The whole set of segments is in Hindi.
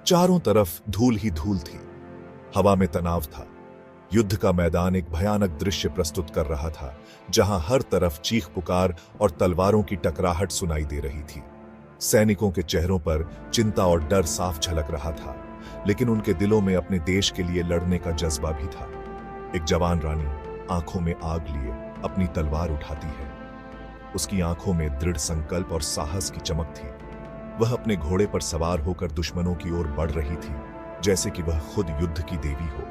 चारों तरफ धूल ही धूल थी। हवा में तनाव था। युद्ध का मैदान एक भयानक दृश्य प्रस्तुत कर रहा था, जहां हर तरफ चीख पुकार और तलवारों की टकराहट सुनाई दे रही थी। सैनिकों के चेहरों पर चिंता और डर साफ झलक रहा था, लेकिन उनके दिलों में अपने देश के लिए लड़ने का जज्बा भी था। एक जवान रानी आंखों में आग लिए अपनी तलवार उठाती है। उसकी आंखों में दृढ़ संकल्प और साहस की चमक थी। वह अपने घोड़े पर सवार होकर दुश्मनों की ओर बढ़ रही थी, जैसे कि वह खुद युद्ध की देवी हो।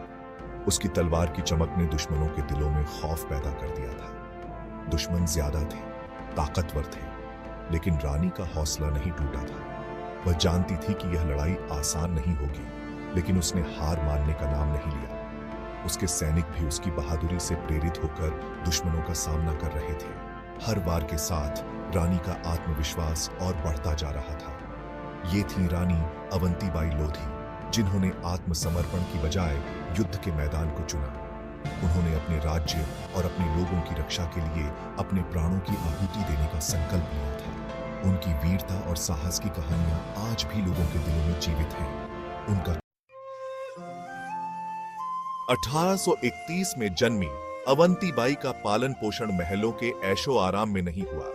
उसकी तलवार की चमक ने दुश्मनों के दिलों में खौफ पैदा कर दिया था। दुश्मन ज्यादा थे, ताकतवर थे, लेकिन रानी का हौसला नहीं टूटा था। वह जानती थी कि यह लड़ाई आसान नहीं होगी, लेकिन उसने हार मानने का नाम नहीं लिया। उसके सैनिक भी उसकी बहादुरी से प्रेरित होकर दुश्मनों का सामना कर रहे थे। हर वार के साथ रानी का आत्मविश्वास और बढ़ता जा रहा था। ये थी रानी अवंतीबाई लोधी, जिन्होंने आत्मसमर्पण की बजाय युद्ध के मैदान को चुना। उन्होंने अपने राज्य और अपने लोगों की रक्षा के लिए अपने प्राणों की आहुति देने का संकल्प लिया था। उनकी वीरता और साहस की कहानियां आज भी लोगों के दिलों में जीवित हैं। उनका 1831 में जन्मी अवंतीबाई का पालन पोषण महलों के ऐशो आराम में नहीं हुआ।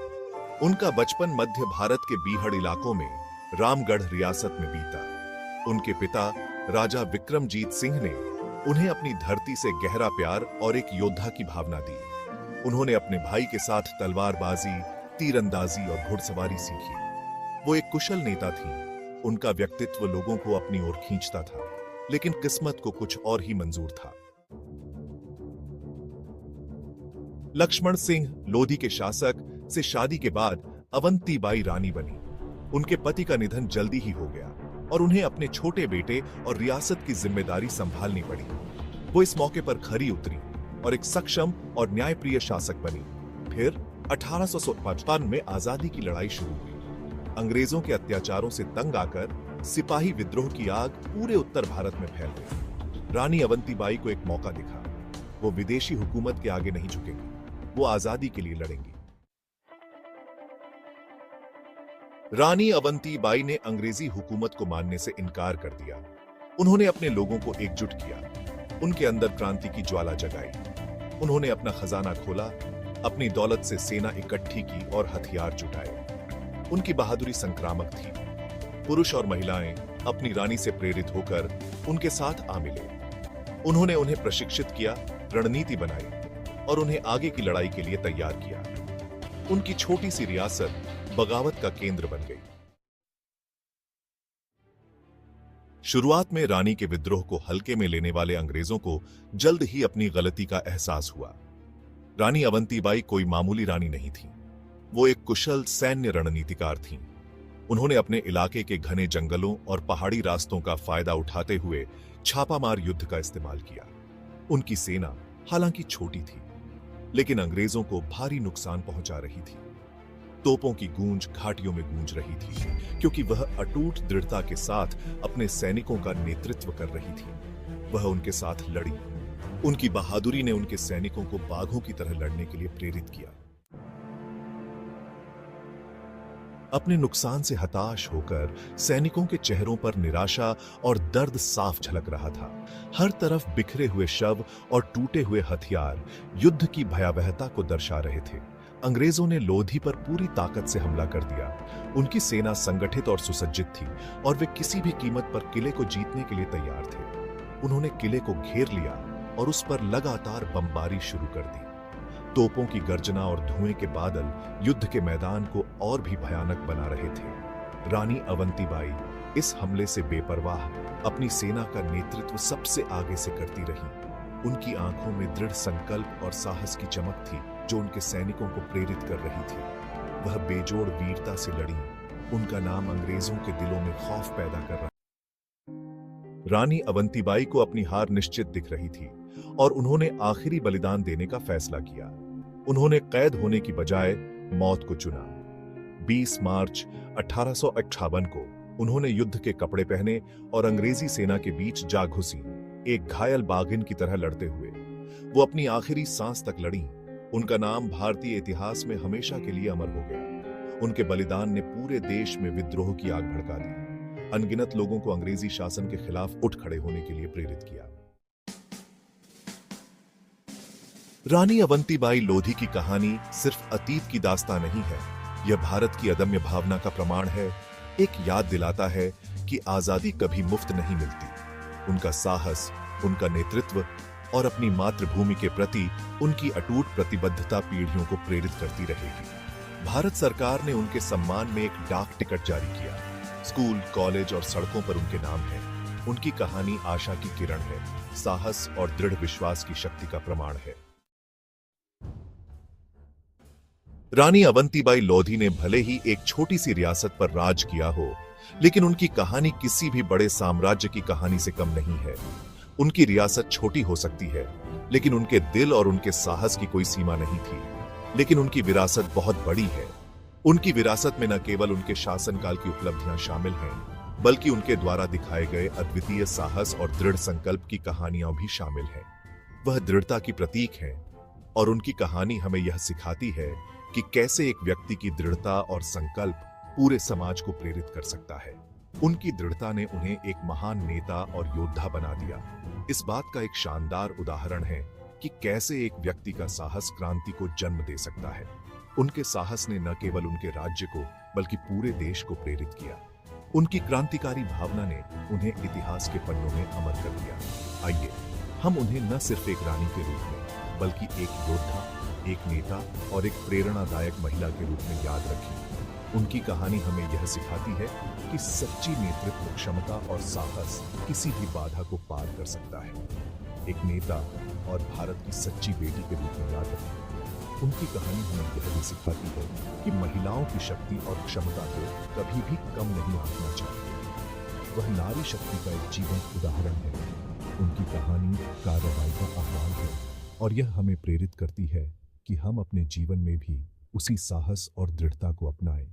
उनका बचपन मध्य भारत के बीहड़ इलाकों में रामगढ़ रियासत में बीता। उनके पिता राजा विक्रमजीत सिंह ने उन्हें अपनी धरती से गहरा प्यार और एक योद्धा की भावना दी। उन्होंने अपने भाई के साथ तलवारबाजी, तीरंदाजी और घुड़सवारी सीखी। वो एक कुशल नेता थी। उनका व्यक्तित्व लोगों को अपनी ओर खींचता था, लेकिन किस्मत को कुछ और ही मंजूर था। लक्ष्मण सिंह लोधी के शासक से शादी के बाद अवंतीबाई रानी बनी। उनके पति का निधन जल्दी ही हो गया और उन्हें अपने छोटे बेटे और रियासत की जिम्मेदारी संभालनी पड़ी। वो इस मौके पर खरी उतरी और एक सक्षम और न्यायप्रिय शासक बनी। फिर 1855 में आजादी की लड़ाई शुरू हुई। अंग्रेजों के अत्याचारों से तंग आकर सिपाही विद्रोह की आग पूरे उत्तर भारत में फैल गई। रानी अवंतीबाई को एक मौका दिखा। वो विदेशी हुकूमत के आगे नहीं झुकेंगी, वो आजादी के लिए लड़ेंगी। रानी अवंतीबाई ने अंग्रेजी हुकूमत को मानने से इनकार कर दिया। उन्होंने अपने लोगों को एकजुट किया, उनके अंदर क्रांति की ज्वाला जगाई। उन्होंने अपना खजाना खोला, अपनी दौलत से सेना इकट्ठी की और हथियार जुटाए। उनकी बहादुरी संक्रामक थी। पुरुष और महिलाएं अपनी रानी से प्रेरित होकर उनके साथ आ मिले। उन्होंने उन्हें प्रशिक्षित किया, रणनीति बनाई और उन्हें आगे की लड़ाई के लिए तैयार किया। उनकी छोटी सी रियासत बगावत का केंद्र बन गई। शुरुआत में रानी के विद्रोह को हल्के में लेने वाले अंग्रेजों को जल्द ही अपनी गलती का एहसास हुआ। रानी अवंतीबाई कोई मामूली रानी नहीं थी। वो एक कुशल सैन्य रणनीतिकार थीं। उन्होंने अपने इलाके के घने जंगलों और पहाड़ी रास्तों का फायदा उठाते हुए छापामार युद्ध का इस्तेमाल किया। उनकी सेना हालांकि छोटी थी, लेकिन अंग्रेजों को भारी नुकसान पहुंचा रही थी। तोपों की गूंज घाटियों में गूंज रही थी, क्योंकि वह अटूट दृढ़ता के साथ अपने सैनिकों का नेतृत्व कर रही थी। वह उनके साथ लड़ी। उनकी बहादुरी ने उनके सैनिकों को बाघों की तरह लड़ने के लिए प्रेरित किया। अपने नुकसान से हताश होकर सैनिकों के चेहरों पर निराशा और दर्द साफ झलक रहा था। हर तरफ बिखरे हुए शव और टूटे हुए हथियार युद्ध की भयावहता को दर्शा रहे थे। अंग्रेजों ने लोधी पर पूरी ताकत से हमला कर दिया। उनकी सेना संगठित और सुसज्जित थी और वे किसी भी कीमत पर किले को जीतने के लिए तैयार थे। उन्होंने किले को घेर लिया और उस पर लगातार बमबारी शुरू कर दी। तोपों की गर्जना और धुएं के बादल युद्ध के मैदान को और भी भयानक बना रहे थे। रानी अवंतीबाई इस हमले से बेपरवाह अपनी सेना का नेतृत्व सबसे आगे से करती रही। उनकी आंखों में दृढ़ संकल्प और साहस की चमक थी, जो उनके सैनिकों को प्रेरित कर रही थी। वह बेजोड़ वीरता से लड़ी। उनका नाम अंग्रेजों के दिलों में खौफ पैदा कर रहा। रानी अवंतीबाई को अपनी हार निश्चित दिख रही थी और उन्होंने आखिरी बलिदान देने का फैसला किया। उन्होंने कैद होने की बजाय मौत को चुना। 20 मार्च 1858 को उन्होंने युद्ध के कपड़े पहने और अंग्रेजी सेना के बीच जा घुसी, एक घायल बाघिन की तरह लड़ते हुए। वो अपनी आखिरी सांस तक लड़ी। उनका नाम भारतीय इतिहास में हमेशा के लिए अमर हो गया। उनके बलिदान ने पूरे देश में विद्रोह की आग भड़का दी। अनगिनत लोगों को अंग्रेजी शासन के खिलाफ उठ खड़े होने के लिए प्रेरित किया। रानी अवंतीबाई लोधी की कहानी सिर्फ अतीत की दास्तां नहीं है, यह भारत की अदम्य भावना का प्रमाण है। एक याद दिलाता है कि आजादी कभी मुफ्त नहीं मिलती। उनका साहस, उनका नेतृत्व और अपनी मातृभूमि के प्रति उनकी अटूट प्रतिबद्धता पीढ़ियों को प्रेरित करती रहेगी। भारत सरकार ने उनके सम्मान में एक डाक टिकट जारी किया। स्कूल, कॉलेज और सड़कों पर उनके नाम है। उनकी कहानी आशा की किरण है, साहस और दृढ़ विश्वास की शक्ति का प्रमाण है। रानी अवंतीबाई लोधी ने भले ही एक छोटी सी रियासत पर राज किया हो, लेकिन उनकी कहानी किसी भी बड़े साम्राज्य की कहानी से कम नहीं है। उनकी रियासत छोटी हो सकती है, लेकिन उनके दिल और उनके साहस की कोई सीमा नहीं थी। लेकिन उनकी विरासत बहुत बड़ी है। उनकी विरासत में न केवल उनके शासनकाल की उपलब्धियां शामिल हैं, बल्कि उनके द्वारा दिखाए गए अद्वितीय साहस और दृढ़ संकल्प की कहानियां भी शामिल हैं। वह दृढ़ता की प्रतीक हैं और उनकी कहानी हमें यह सिखाती है कि कैसे एक व्यक्ति की दृढ़ता और संकल्प पूरे समाज को प्रेरित कर सकता है। उनकी दृढ़ता ने उन्हें एक महान नेता और योद्धा बना दिया। इस बात का एक शानदार उदाहरण है कि कैसे एक व्यक्ति का साहस क्रांति को जन्म दे सकता है। उनके साहस ने न केवल उनके राज्य को बल्कि पूरे देश को प्रेरित किया। उनकी क्रांतिकारी भावना ने उन्हें इतिहास के पन्नों में अमर कर दिया। आइए हम उन्हें न सिर्फ एक रानी के रूप में बल्कि एक योद्धा, एक नेता और एक प्रेरणादायक महिला के रूप में याद रखें। उनकी कहानी हमें यह सिखाती है कि सच्ची नेतृत्व क्षमता और साहस किसी भी बाधा को पार कर सकता है। एक नेता और भारत की सच्ची बेटी के रूप में याद रखें। उनकी कहानी हमें यह भी सिखाती है कि महिलाओं की शक्ति और क्षमता को कभी भी कम नहीं आंकना चाहिए। वह नारी शक्ति का एक जीवंत उदाहरण है। उनकी कहानी कार्रवाई का आह्वान है और यह हमें प्रेरित करती है कि हम अपने जीवन में भी उसी साहस और दृढ़ता को अपनाएं।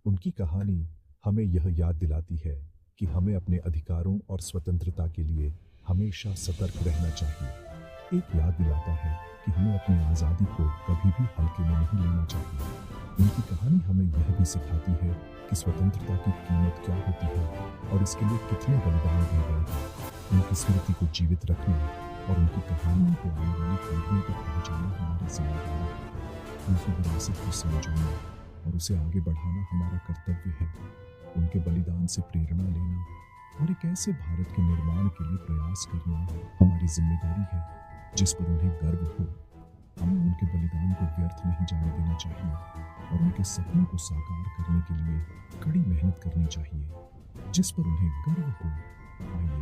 उनकी कहानी हमें यह याद दिलाती है कि हमें अपने अधिकारों और स्वतंत्रता के लिए हमेशा सतर्क रहना चाहिए। एक याद दिलाता है कि हमें अपनी आज़ादी को कभी भी हल्के में नहीं लेना चाहिए। उनकी कहानी हमें यह भी सिखाती है कि स्वतंत्रता की कीमत क्या होती है और इसके लिए कितने बलिदान दिए गए हैं। उनकी स्मृति को जीवित रखना और उनकी कहानियों को आने वाली पीढ़ियों तक पहुंचाना हमारी जिम्मेदारी है। उनकी विरासत को समझना और उसे आगे बढ़ाना हमारा कर्तव्य है। उनके बलिदान से प्रेरणा लेना और एक ऐसे भारत के निर्माण के लिए प्रयास करना हमारी जिम्मेदारी है जिस पर उन्हें गर्व हो। हमें उनके बलिदान को व्यर्थ नहीं जाने देना चाहिए और उनके सपनों को साकार करने के लिए कड़ी मेहनत करनी चाहिए जिस पर उन्हें गर्व हो। आइए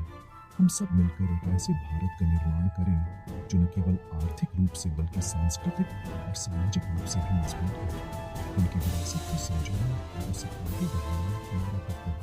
हम सब मिलकर एक ऐसे भारत का निर्माण करें जो न केवल आर्थिक रूप से बल्कि सांस्कृतिक और सामाजिक रूप से भी मजबूत हो। उनकी विरासत को समझना और उसे आगे बढ़ाना हमारा कर्तव्य